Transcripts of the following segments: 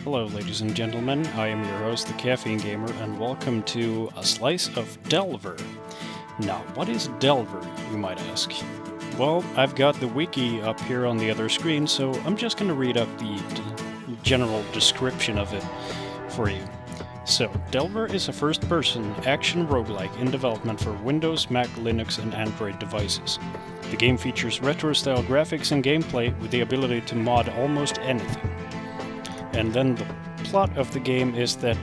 Hello ladies and gentlemen, I am your host, the Caffeine Gamer, and welcome to A Slice of Delver. Now, what is Delver, you might ask? Well, I've got the wiki up here on the other screen, so I'm just going to read up the general description of it for you. So, Delver is a first-person action roguelike in development for Windows, Mac, Linux, and Android devices. The game features retro-style graphics and gameplay with the ability to mod almost anything. And then the plot of the game is that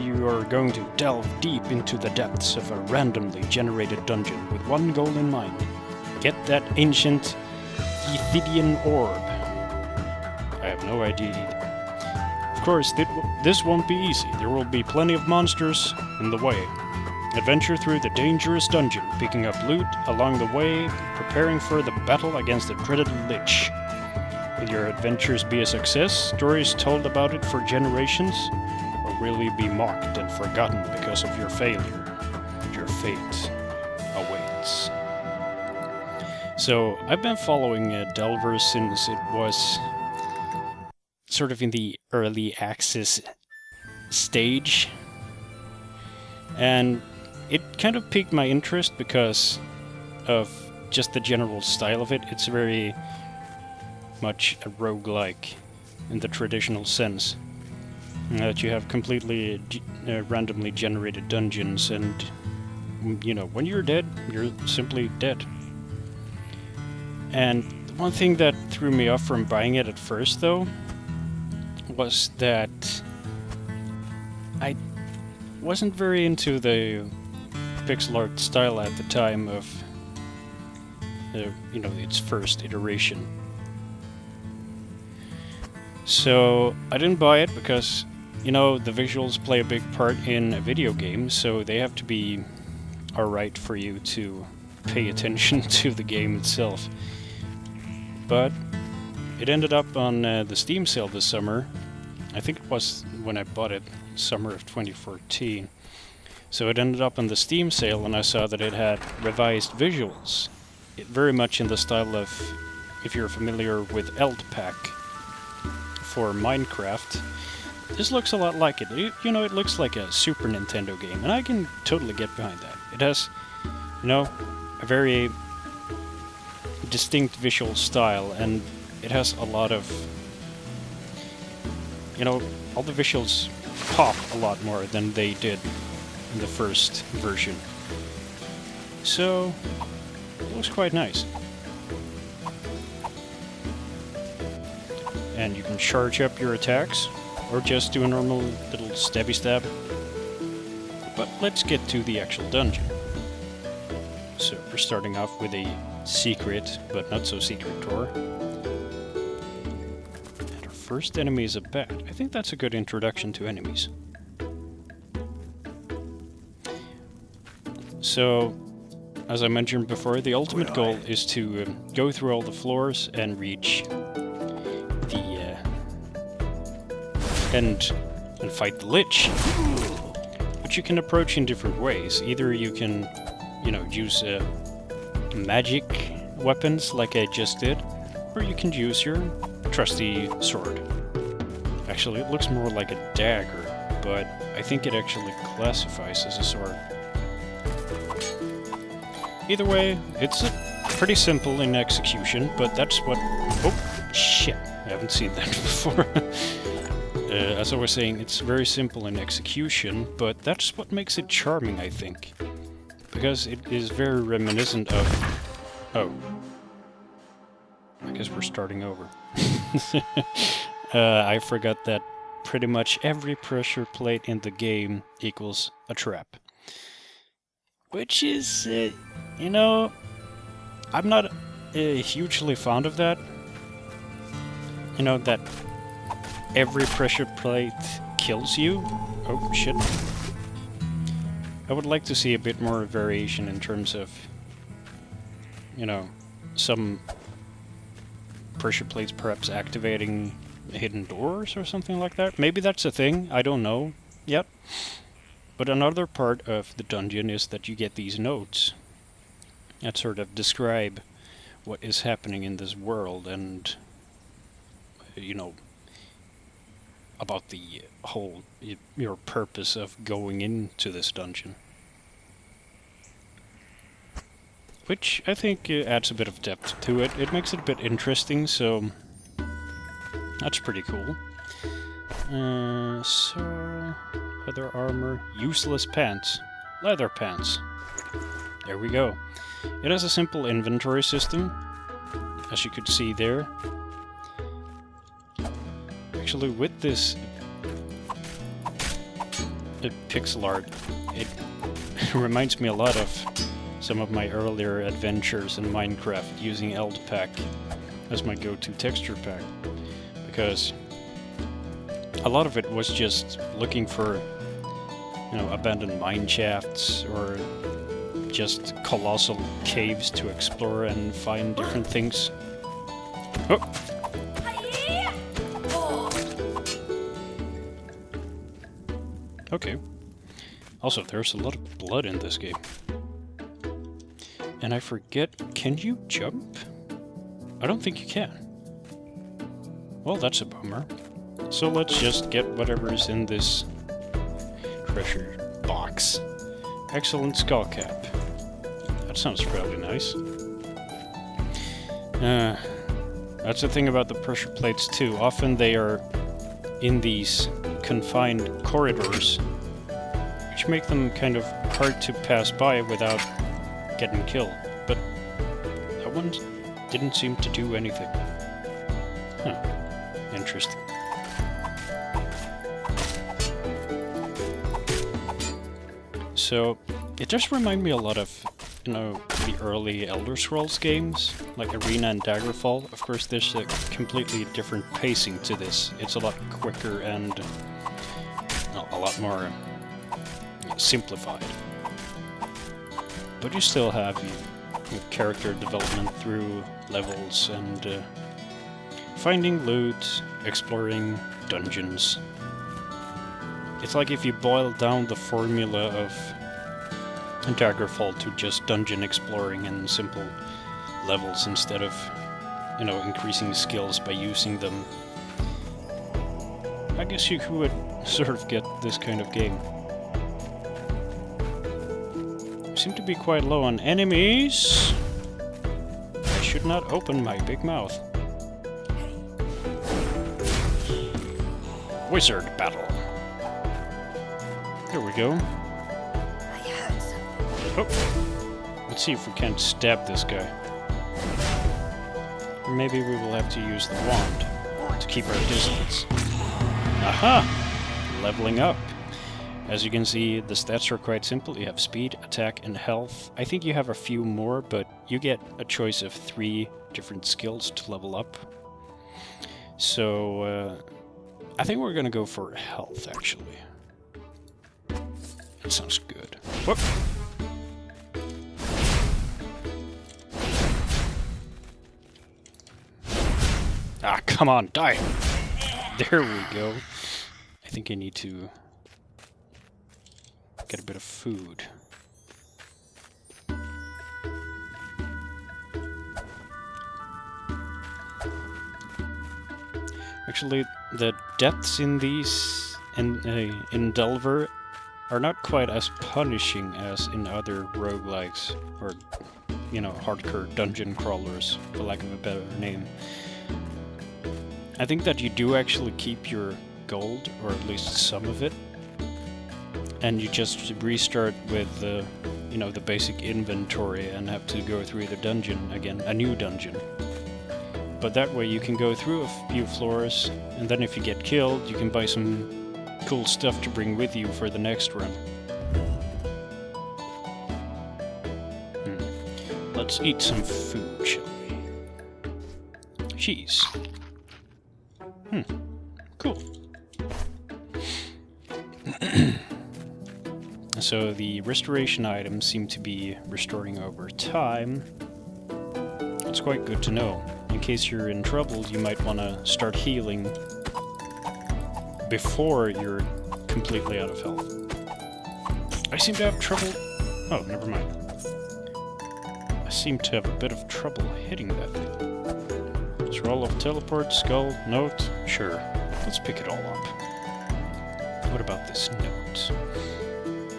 you are going to delve deep into the depths of a randomly generated dungeon with one goal in mind. Get that ancient Yithidian Orb. I have no idea either. Of course, this won't be easy. There will be plenty of monsters in the way. Adventure through the dangerous dungeon, picking up loot along the way, preparing for the battle against the dreaded Lich. Will your adventures be a success, stories told about it for generations, or will you be mocked and forgotten because of your failure? Your fate awaits. So, I've been following Delver since it was sort of in the early access stage, and it kind of piqued my interest because of just the general style of it. It's very much a roguelike in the traditional sense, that you have completely randomly generated dungeons, and you know, when you're dead, you're simply dead. And the one thing that threw me off from buying it at first, though, was that I wasn't very into the pixel art style at the time of you know, its first iteration. So I didn't buy it because, you know, the visuals play a big part in a video game, so they have to be alright for you to pay attention to the game itself. But it ended up on the Steam sale this summer. I think it was when I bought it, summer of 2014. So it ended up on the Steam sale, and I saw that it had revised visuals. Very much in the style of, if you're familiar with Pack for Minecraft. This looks a lot like it. You know, it looks like a Super Nintendo game, and I can totally get behind that. It has, you know, a very distinct visual style, and it has a lot of, you know, all the visuals pop a lot more than they did in the first version. So, it looks quite nice. And you can charge up your attacks, or just do a normal little stabby stab. But let's get to the actual dungeon. So we're starting off with a secret, but not so secret door. And our first enemy is a bat. I think that's a good introduction to enemies. So, as I mentioned before, the ultimate goal is to go through all the floors and reach the end and fight the Lich, which you can approach in different ways. Either you can, you know, use magic weapons like I just did, or you can use your trusty sword. Actually, it looks more like a dagger, but I think it actually classifies as a sword. Either way, it's pretty simple in execution, but that's what... Oh, shit. I haven't seen that before. As I was saying, it's very simple in execution, but that's what makes it charming, I think. Because it is very reminiscent of... Oh. I guess we're starting over. I forgot that pretty much every pressure plate in the game equals a trap. Which is, you know, I'm not hugely fond of that. You know, that every pressure plate kills you. Oh, shit. I would like to see a bit more variation in terms of, you know, some pressure plates perhaps activating hidden doors or something like that. Maybe that's a thing, I don't know yet. But another part of the dungeon is that you get these notes that sort of describe what is happening in this world and, you know, about the whole your purpose of going into this dungeon, which I think adds a bit of depth to it. It makes it a bit interesting, so that's pretty cool. So leather armor, useless pants, leather pants. There we go. It has a simple inventory system, as you could see there. Actually, with this pixel art, it reminds me a lot of some of my earlier adventures in Minecraft using Eldpack as my go-to texture pack, because a lot of it was just looking for, you know, abandoned mine shafts or just colossal caves to explore and find different things. Oh! Okay. Also, there's a lot of blood in this game. And I forget, can you jump? I don't think you can. Well, that's a bummer. So let's just get whatever's in this treasure box. Excellent skull cap. That sounds fairly nice. That's the thing about the pressure plates too. Often they are in these confined corridors, which make them kind of hard to pass by without getting killed. But that one didn't seem to do anything. Huh. Interesting. So, it does remind me a lot of, you know, the early Elder Scrolls games, like Arena and Daggerfall. Of course, there's a completely different pacing to this. It's a lot quicker and a lot more simplified. But you still have your character development through levels and finding loot, exploring dungeons. It's like if you boil down the formula of Daggerfall to just dungeon exploring and simple levels instead of, you know, increasing skills by using them. I guess you would sort of get this kind of game. You seem to be quite low on enemies. I should not open my big mouth. Wizard battle. There we go. Oh. Let's see if we can't stab this guy. Or maybe we will have to use the wand to keep our distance. Aha! Leveling up. As you can see, the stats are quite simple. You have speed, attack, and health. I think you have a few more, but you get a choice of 3 different skills to level up. So, I think we're gonna go for health, actually. That sounds good. Whoop! Ah, come on, die! There we go. I think I need to get a bit of food. Actually, the depths in these in Delver are not quite as punishing as in other roguelikes, or, you know, hardcore dungeon crawlers, for lack of a better name. I think that you do actually keep your gold, or at least some of it, and you just restart with the, you know, the basic inventory and have to go through the dungeon again, a new dungeon. But that way you can go through a few floors, and then if you get killed, you can buy some cool stuff to bring with you for the next run. Let's eat some food, shall we? Cheese. Cool. So the restoration items seem to be restoring over time. It's quite good to know. In case you're in trouble, you might want to start healing before you're completely out of health. I seem to have trouble... Oh, never mind. I seem to have a bit of trouble hitting that thing. Scroll of teleport, skull, note. Sure, let's pick it all up. What about this note?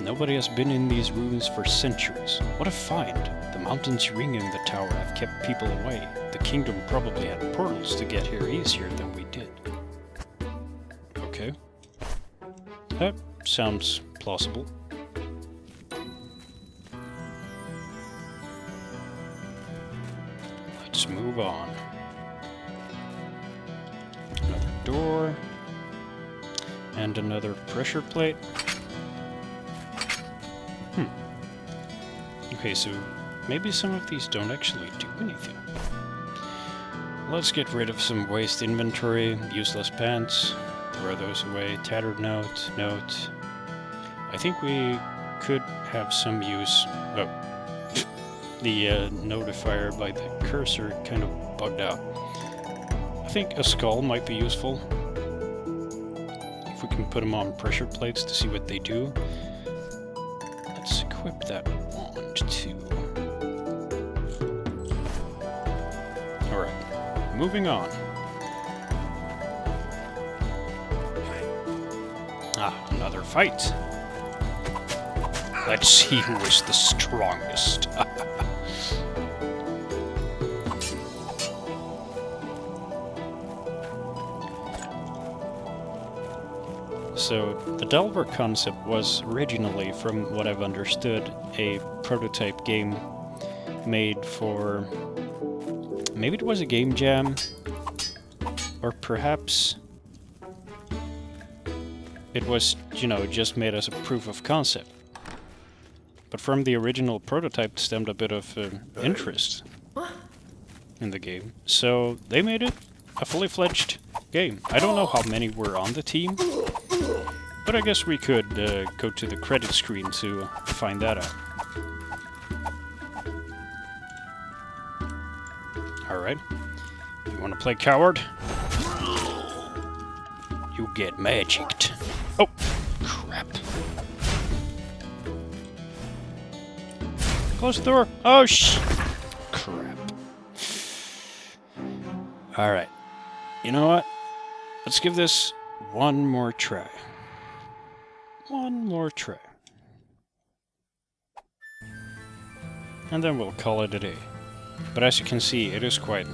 Nobody has been in these ruins for centuries. What a find! The mountains ringing the tower have kept people away. The kingdom probably had portals to get here easier than we did. Okay. That sounds plausible. Let's move on. Another door. And another pressure plate. Okay, so maybe some of these don't actually do anything. Let's get rid of some waste inventory, useless pants, throw those away, tattered note. I think we could have some use... Oh. The notifier by the cursor kind of bugged out. I think a skull might be useful. If we can put them on pressure plates to see what they do. Let's equip that wand too. Alright, moving on. Ah, another fight. Let's see who is the strongest. So, the Delver concept was originally, from what I've understood, a prototype game made for... Maybe it was a game jam, or perhaps it was, you know, just made as a proof of concept. But from the original prototype stemmed a bit of interest in the game. So they made it a fully fledged game. I don't know how many were on the team, but I guess we could go to the credit screen to find that out. Alright. You want to play coward? You get magicked. Oh, crap. Close the door. Oh, crap. Alright. You know what? Let's give this one more try. One more try. And then we'll call it a day. But as you can see, it is quite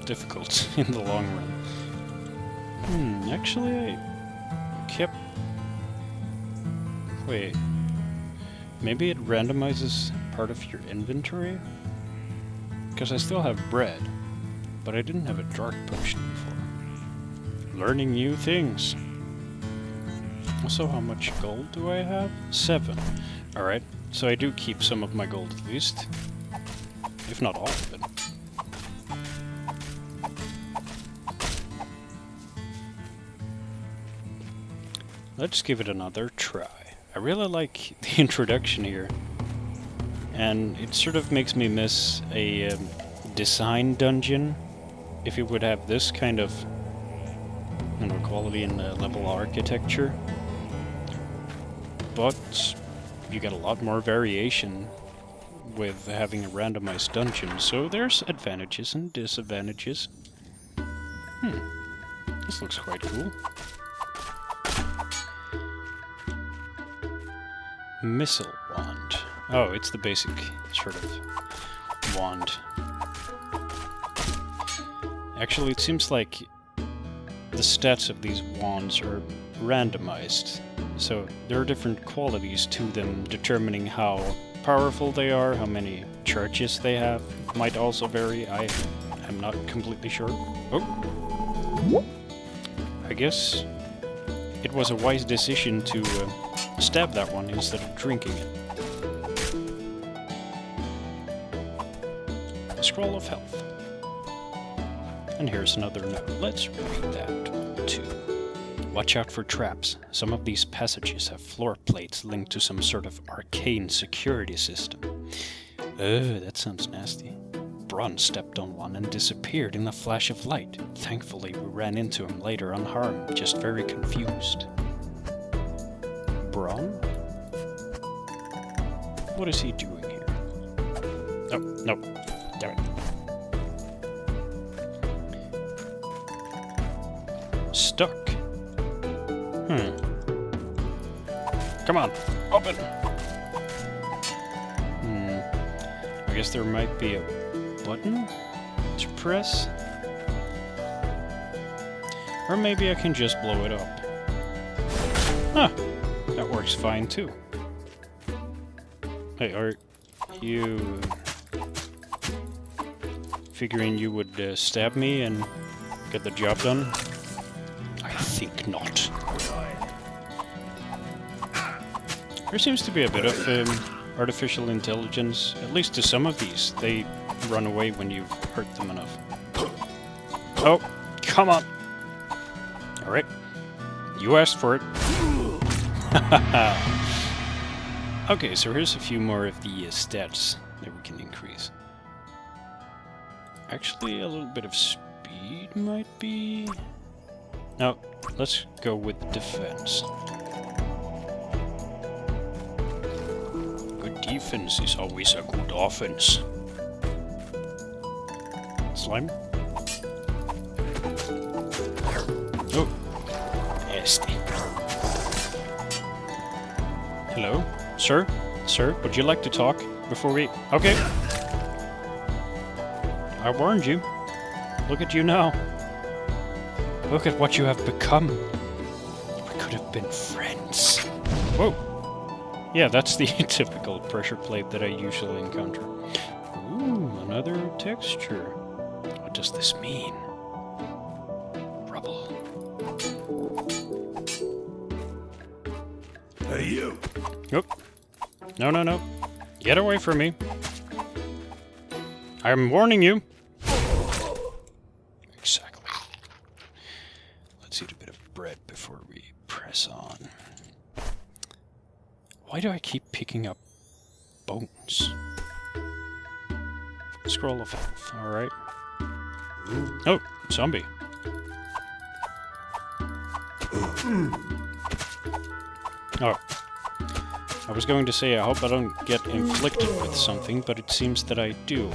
difficult in the long run. Actually, I kept... Wait. Maybe it randomizes part of your inventory? Because I still have bread, but I didn't have a dark potion before. Learning new things. Also, how much gold do I have? 7. Alright, so I do keep some of my gold at least. If not all of it. Let's give it another try. I really like the introduction here. And it sort of makes me miss a design dungeon. If it would have this kind of, you know, quality and level architecture. But you get a lot more variation with having a randomized dungeon, so there's advantages and disadvantages. This looks quite cool. Missile wand. Oh, it's the basic sort of wand. Actually, it seems like the stats of these wands are randomized, so there are different qualities to them determining how powerful they are, how many charges they have. Might also vary, I'm not completely sure. Oh! I guess it was a wise decision to stab that one instead of drinking it. Scroll of Health. And here's another note. Let's read that too. Watch out for traps. Some of these passages have floor plates linked to some sort of arcane security system. That sounds nasty. Bron stepped on one and disappeared in a flash of light. Thankfully, we ran into him later unharmed, just very confused. Bron? What is he doing here? Oh, no. Damn it. Stuck. Come on, open! I guess there might be a button to press? Or maybe I can just blow it up. Huh, that works fine too. Hey, are you figuring you would stab me and get the job done? I think not. There seems to be a bit of artificial intelligence, at least to some of these. They run away when you've hurt them enough. Oh, come on! Alright, you asked for it. Okay, so here's a few more of the stats that we can increase. Actually, a little bit of speed might be... No, let's go with defense. Good defense is always a good offense. Slime? Oh, nasty. Hello? Sir? Sir, would you like to talk before we... Okay. I warned you. Look at you now. Look at what you have become. We could have been friends. Whoa. Yeah, that's the typical pressure plate that I usually encounter. Ooh, another texture. What does this mean? Rubble. Hey, you! Nope. No, no, no. Get away from me. I'm warning you. Exactly. Let's eat a bit of bread before we press on. Why do I keep picking up bones? Scroll of health, alright. Oh, zombie. Oh. I was going to say, I hope I don't get inflicted with something, but it seems that I do.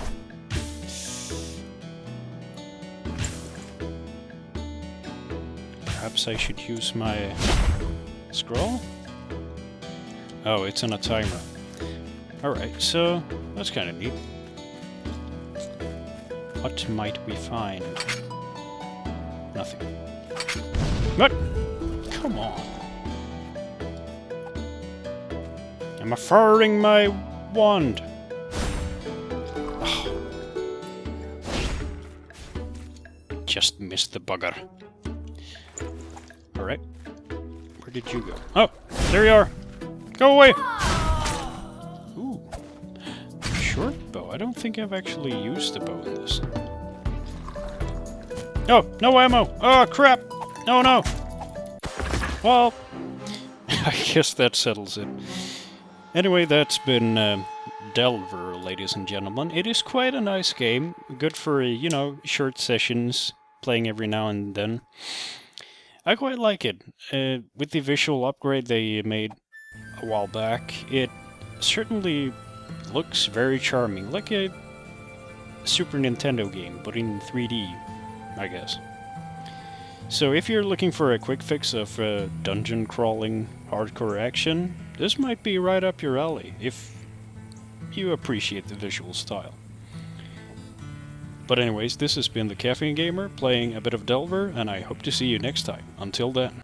Perhaps I should use my scroll? Oh, it's on a timer. Alright, so that's kind of neat. What might we find? Nothing. What? Come on. I'm firing my wand. Oh. Just missed the bugger. Alright. Where did you go? Oh, there you are. Go away! Ooh. Short bow. I don't think I've actually used the bow in this. Oh, no ammo! Oh, crap! No, no! Well, I guess that settles it. Anyway, that's been Delver, ladies and gentlemen. It is quite a nice game. Good for, you know, short sessions, playing every now and then. I quite like it. With the visual upgrade they made a while back, it certainly looks very charming. Like a Super Nintendo game, but in 3D, I guess. So if you're looking for a quick fix of dungeon crawling hardcore action, this might be right up your alley, if you appreciate the visual style. But anyways, this has been the Caffeine Gamer, playing a bit of Delver, and I hope to see you next time. Until then.